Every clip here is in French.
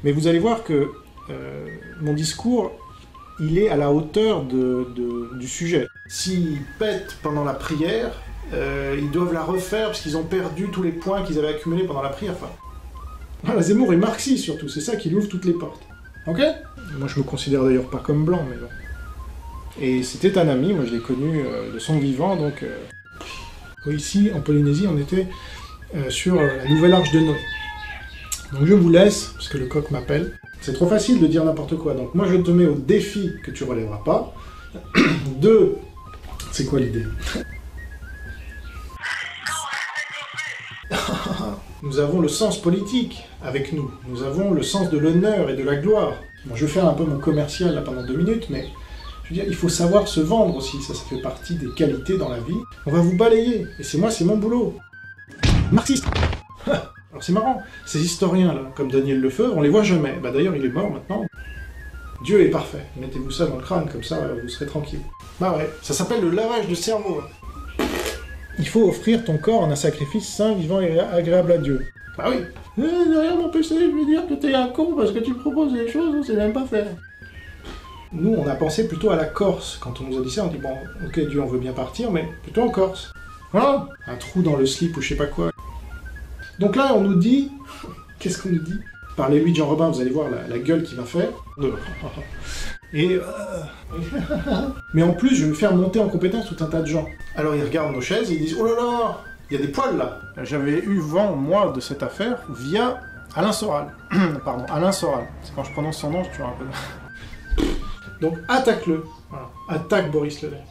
Mais vous allez voir que mon discours, il est à la hauteur du sujet. S'ils pètent pendant la prière, ils doivent la refaire parce qu'ils ont perdu tous les points qu'ils avaient accumulés pendant la prière. Enfin, voilà, Zemmour est marxiste surtout, c'est ça qui lui ouvre toutes les portes. Ok? Moi je me considère d'ailleurs pas comme blanc, mais bon. Et c'était un ami, moi je l'ai connu de son vivant, donc... ici, en Polynésie, on était sur la nouvelle arche de Noé. Donc je vous laisse, parce que le coq m'appelle. C'est trop facile de dire n'importe quoi, donc moi je te mets au défi que tu relèveras pas. 2, c'est quoi l'idée? Nous avons le sens politique avec nous. Nous avons le sens de l'honneur et de la gloire. Bon, je vais faire un peu mon commercial là pendant 2 minutes, mais je veux dire, il faut savoir se vendre aussi. Ça fait partie des qualités dans la vie. On va vous balayer, et c'est mon boulot. Marxiste. Alors c'est marrant, ces historiens là, comme Daniel Lefebvre, on les voit jamais. Bah d'ailleurs, il est mort maintenant. Dieu est parfait. Mettez-vous ça dans le crâne, comme ça, vous serez tranquille. Bah ouais, ça s'appelle le lavage de cerveau. Il faut offrir ton corps en un sacrifice saint, vivant et agréable à Dieu. Bah oui. Derrière mon PC, je vais dire que t'es un con parce que tu proposes des choses, on sait même pas faire. Nous, on a pensé plutôt à la Corse. Quand on nous a dit ça, on dit bon, ok, Dieu, on veut bien partir, mais plutôt en Corse. Voilà. Un trou dans le slip ou je sais pas quoi. Donc là, on nous dit... Qu'est-ce qu'on nous dit? Parlez-lui de Jean Robin, vous allez voir la gueule qu'il va faire. Et... Mais en plus, je vais me faire monter en compétence tout un tas de gens. Alors ils regardent nos chaises et ils disent « Oh là là, il y a des poils là !» J'avais eu vent, moi, de cette affaire via Alain Soral. Pardon, Alain Soral. C'est quand je prononce son nom, je tue un peu. Donc attaque-le. Voilà. Attaque Boris Le Maire.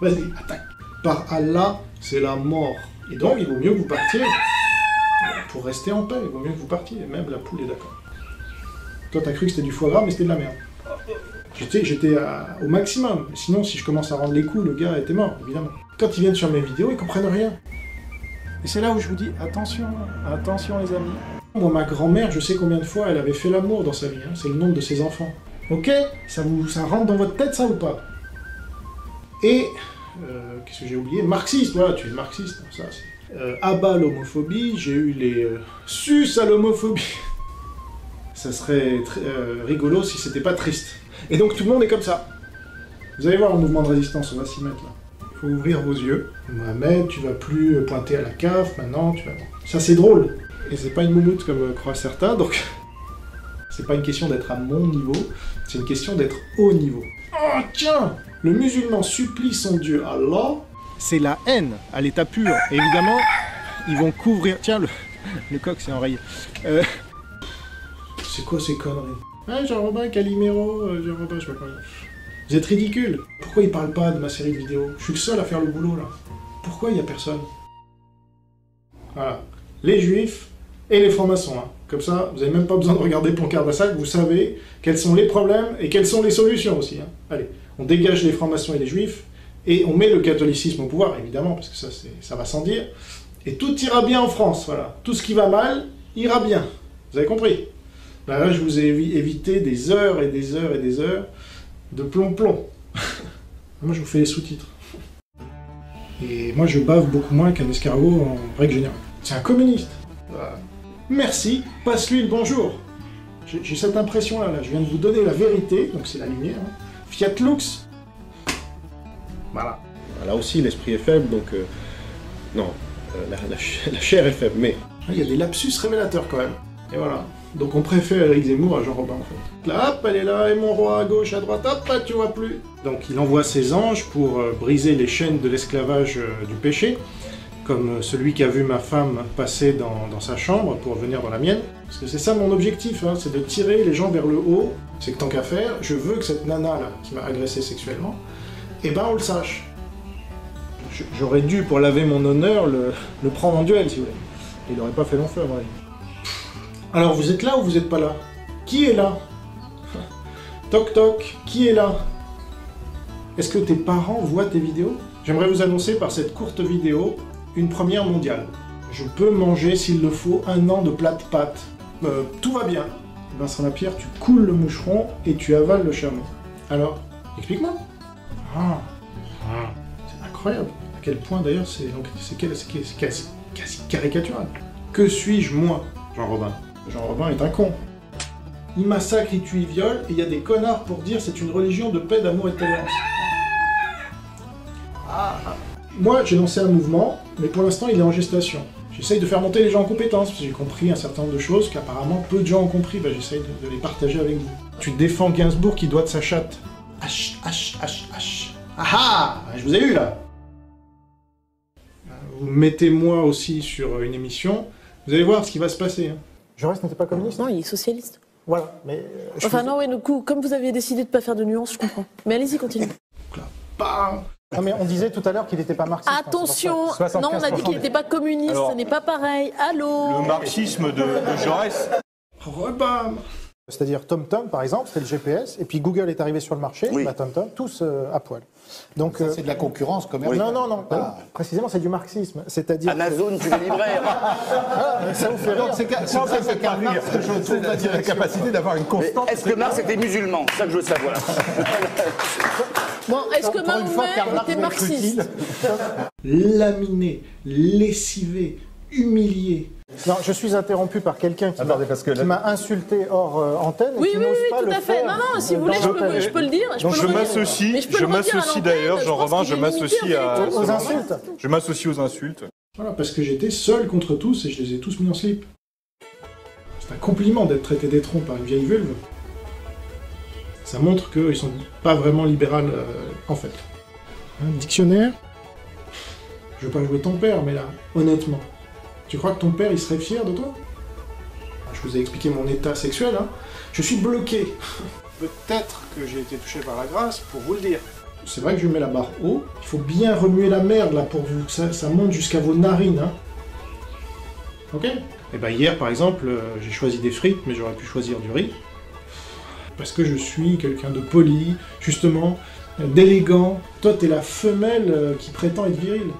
Vas-y, attaque. Par Allah, c'est la mort. Et donc, il vaut mieux que vous partiez. Pour rester en paix, il vaut mieux que vous partiez. Même la poule est d'accord. Toi, t'as cru que c'était du foie gras, mais c'était de la merde. J'étais au maximum. Sinon, si je commence à rendre les coups, le gars était mort, évidemment. Quand ils viennent sur mes vidéos, ils comprennent rien. Et c'est là où je vous dis, attention, attention les amis. Moi, ma grand-mère, je sais combien de fois elle avait fait l'amour dans sa vie. Hein. C'est le nombre de ses enfants. Ok? Ça rentre dans votre tête, ça ou pas? Et... qu'est-ce que j'ai oublié? Marxiste, voilà, tu es marxiste. Ça, c'est... abat l'homophobie, j'ai eu les... sus à l'homophobie. Ça serait rigolo si c'était pas triste. Et donc tout le monde est comme ça. Vous allez voir le mouvement de résistance, on va s'y mettre là. Il faut ouvrir vos yeux. Mohamed, tu vas plus pointer à la CAF, maintenant tu vas... Ça c'est drôle. Et c'est pas une moumoute comme croient certains, donc... c'est pas une question d'être à mon niveau, c'est une question d'être au niveau. Oh tiens! Le musulman supplie son Dieu Allah. C'est la haine à l'état pur. Et évidemment, ils vont couvrir... Tiens, le coq s'est enrayé. C'est quoi ces conneries? Ah, Jean-Robin, Calimero, Jean-Robin, je sais pas quoi. Vous êtes ridicules. Pourquoi ils parlent pas de ma série de vidéos? Je suis le seul à faire le boulot, là. Pourquoi il y a personne? Voilà. Les juifs et les francs-maçons, hein. Comme ça, vous n'avez même pas besoin de regarder Pancarte à sac, vous savez quels sont les problèmes et quelles sont les solutions aussi, hein. Allez, on dégage les francs-maçons et les juifs, et on met le catholicisme au pouvoir, évidemment, parce que ça va sans dire, et tout ira bien en France, voilà. Tout ce qui va mal, ira bien. Vous avez compris? Là, je vous ai évité des heures et des heures et des heures de plomb-plomb. Moi, je vous fais les sous-titres. Et moi, je bave beaucoup moins qu'un escargot en règle générale. C'est un communiste. Merci, passe-lui le bonjour. J'ai cette impression-là, là. Je viens de vous donner la vérité, donc c'est la lumière. Hein. Fiat Lux. Voilà. Là aussi, l'esprit est faible, donc... non, la chair est faible, mais... Il y a des lapsus révélateurs, quand même. Et voilà. Donc on préfère Éric Zemmour à Jean Robin, en fait. Là, hop, elle est là, et mon roi à gauche, à droite, hop, là, tu vois plus. Donc il envoie ses anges pour briser les chaînes de l'esclavage du péché, comme celui qui a vu ma femme passer dans sa chambre pour venir dans la mienne. Parce que c'est ça mon objectif, hein, c'est de tirer les gens vers le haut. C'est que tant qu'à faire, je veux que cette nana-là, qui m'a agressé sexuellement, eh ben on le sache. J'aurais dû, pour laver mon honneur, le prendre en duel, si vous voulez. Il n'aurait pas fait long feu, à mon avis. Alors, vous êtes là ou vous êtes pas là? Qui est là? Toc toc, qui est là? Est-ce que tes parents voient tes vidéos? J'aimerais vous annoncer par cette courte vidéo une première mondiale. Je peux manger, s'il le faut, 1 an de plats de pâtes. Tout va bien. Vincent Lapierre, tu coules le moucheron et tu avales le chameau. Alors, explique-moi. C'est incroyable. À quel point, d'ailleurs, c'est quasi caricatural. Que suis-je, moi, Jean Robin? Jean Robin est un con. Ils massacrent, ils tuent, ils violent, et il y a des connards pour dire c'est une religion de paix, d'amour et de tolérance. Moi, j'ai lancé un mouvement, mais pour l'instant, il est en gestation. J'essaye de faire monter les gens en compétence, parce que j'ai compris un certain nombre de choses qu'apparemment peu de gens ont compris, bah, j'essaye de les partager avec vous. Tu défends Gainsbourg qui doit de sa chatte. H. Ah ah, je vous ai eu là. Vous mettez-moi aussi sur une émission, vous allez voir ce qui va se passer. Hein. Jaurès n'était pas communiste? Non, il est socialiste. Voilà, mais... Enfin non, ouais, du coup, comme vous aviez décidé de ne pas faire de nuances, je comprends. Mais allez-y, continuez. Bam. Non mais on disait tout à l'heure qu'il n'était pas marxiste. Attention, hein, non, on a dit qu'il n'était pas communiste, Alors, ce n'est pas pareil. Allô? Le marxisme de Jaurès. Rebam. C'est-à-dire TomTom par exemple, c'était le GPS, et puis Google est arrivé sur le marché, Oui. bah, TomTom, tous à poil. Donc Ça, c'est de la concurrence commerciale. non, précisément c'est du marxisme, c'est-à-dire... Amazon, tu es libraire. Ça vous fait rire. C'est Karl Marx que je trouve la capacité d'avoir une Mais constante. est-ce que Marx était musulman? C'est ça que je veux savoir. Bon, est-ce que Pour une fois, Karl Mahomet Marx était va être utile. marxiste? Laminé, lessivé, humilié. Non, je suis interrompu par quelqu'un qui Attendez, parce que qui m'a insulté hors antenne et Oui, qui oui, n'ose oui, pas tout le à fait. faire. Non, non, si vous voulez, je peux le dire. Donc peux je le redire. m'associe, Mais peux le je redire à m'associe l'antenne, d'ailleurs, je Jean-Romain, pense je qu'il est limité m'associe en vérité. Aux insultes. Je m'associe aux insultes. Voilà, parce que j'étais seul contre tous et je les ai tous mis en slip. C'est un compliment d'être traité d'étron par une vieille vulve. Ça montre qu'ils sont pas vraiment libérales en fait. Un dictionnaire. Je veux pas jouer ton père, mais là, honnêtement, tu crois que ton père il serait fier de toi? Je vous ai expliqué mon état sexuel, hein. Je suis bloqué. Peut-être que j'ai été touché par la grâce, pour vous le dire. C'est vrai que je mets la barre haut. Il faut bien remuer la merde là pour que ça monte jusqu'à vos narines, hein. Ok? Et bah hier par exemple, j'ai choisi des frites, mais j'aurais pu choisir du riz. Parce que je suis quelqu'un de poli, justement, d'élégant. Toi t'es la femelle qui prétend être virile.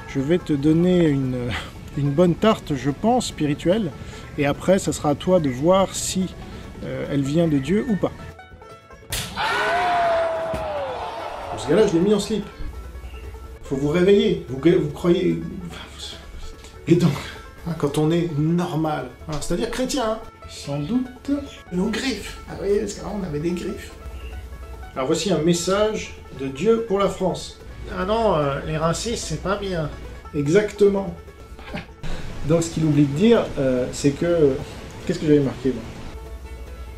Je vais te donner une bonne tarte, je pense, spirituelle. Et après, ça sera à toi de voir si elle vient de Dieu ou pas. Ce gars-là, je l'ai mis en slip. Faut vous réveiller. Vous croyez... Et donc, hein, quand on est normal, hein, c'est-à-dire chrétien, hein, sans doute nos griffes. Ah oui, parce qu'avant, on avait des griffes. Alors voici un message de Dieu pour la France. Ah non, les racistes, c'est pas bien. Exactement. Donc ce qu'il oublie de dire, c'est que... Qu'est-ce que j'avais marqué, moi?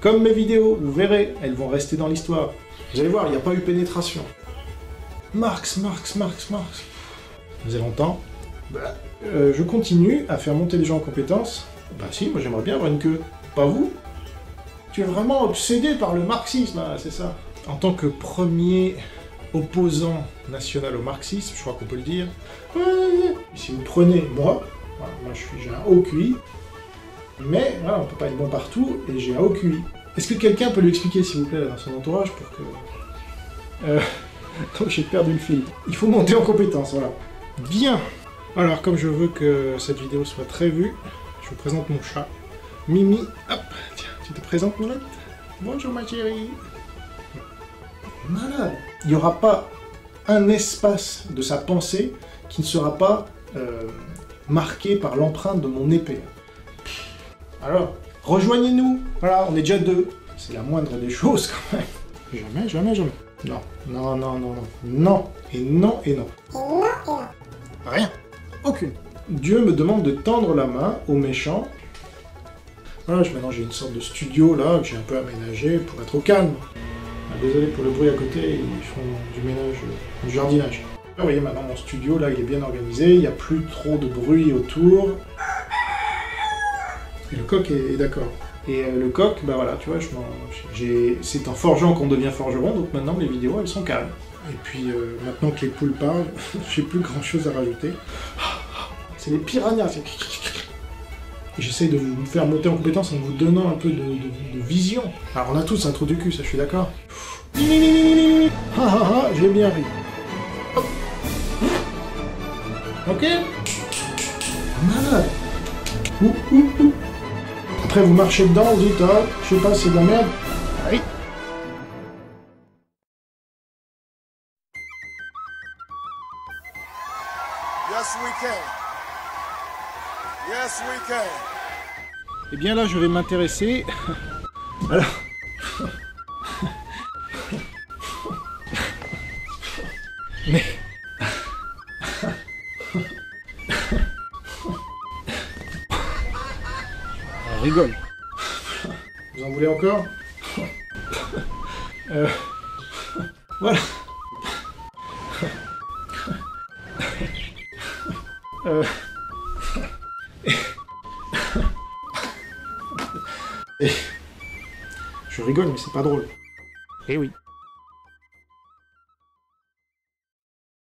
Comme mes vidéos, vous verrez, elles vont rester dans l'histoire. Vous allez voir, il n'y a pas eu pénétration. Marx. Ça faisait longtemps. Je continue à faire monter les gens en compétences. Bah si, moi j'aimerais bien avoir une queue. Pas vous? Tu es vraiment obsédé par le marxisme, hein, c'est ça. En tant que premier opposant national au marxisme, je crois qu'on peut le dire, si vous prenez moi, voilà, moi j'ai un haut QI, mais voilà, on peut pas être bon partout, et j'ai un haut QI. Est-ce que quelqu'un peut lui expliquer, s'il vous plaît, dans son entourage, pour que... Donc j'ai perdu le fil. Il faut monter en compétence, voilà. Bien. Alors, comme je veux que cette vidéo soit très vue, je vous présente mon chat. Mimi, hop, tiens, tu te présentes, Moulette? Bonjour ma chérie. Malade. Il n'y aura pas un espace de sa pensée qui ne sera pas marqué par l'empreinte de mon épée. Alors, rejoignez-nous. Voilà, on est déjà deux. C'est la moindre des choses quand même. Jamais. Non. Non, et non. Rien. Aucune. Dieu me demande de tendre la main aux méchants. Voilà, maintenant j'ai une sorte de studio là, que j'ai un peu aménagé pour être au calme. Ah, désolé pour le bruit à côté, ils font du ménage, du jardinage. Là, vous voyez maintenant mon studio, là il est bien organisé, il n'y a plus trop de bruit autour. Et le coq est d'accord. Et le coq, bah voilà, tu vois, c'est en forgeant qu'on devient forgeron, donc maintenant les vidéos elles sont calmes. Et puis maintenant que les poules parlent, j'ai plus grand chose à rajouter. C'est les piranhas, c'est... J'essaye de vous faire monter en compétence en vous donnant un peu de vision. Alors on a tous un trou du cul, ça je suis d'accord. J'ai bien ri. Hop. Ok. Malade. Ouh. Après vous marchez dedans, vous dites, ah, je sais pas, c'est de la merde. Oui. Yes, we can. Yes, we can. Et bien là, je vais m'intéresser Alors... Mais... On rigole. Vous en voulez encore? Voilà. Et... Je rigole, mais c'est pas drôle. Eh oui.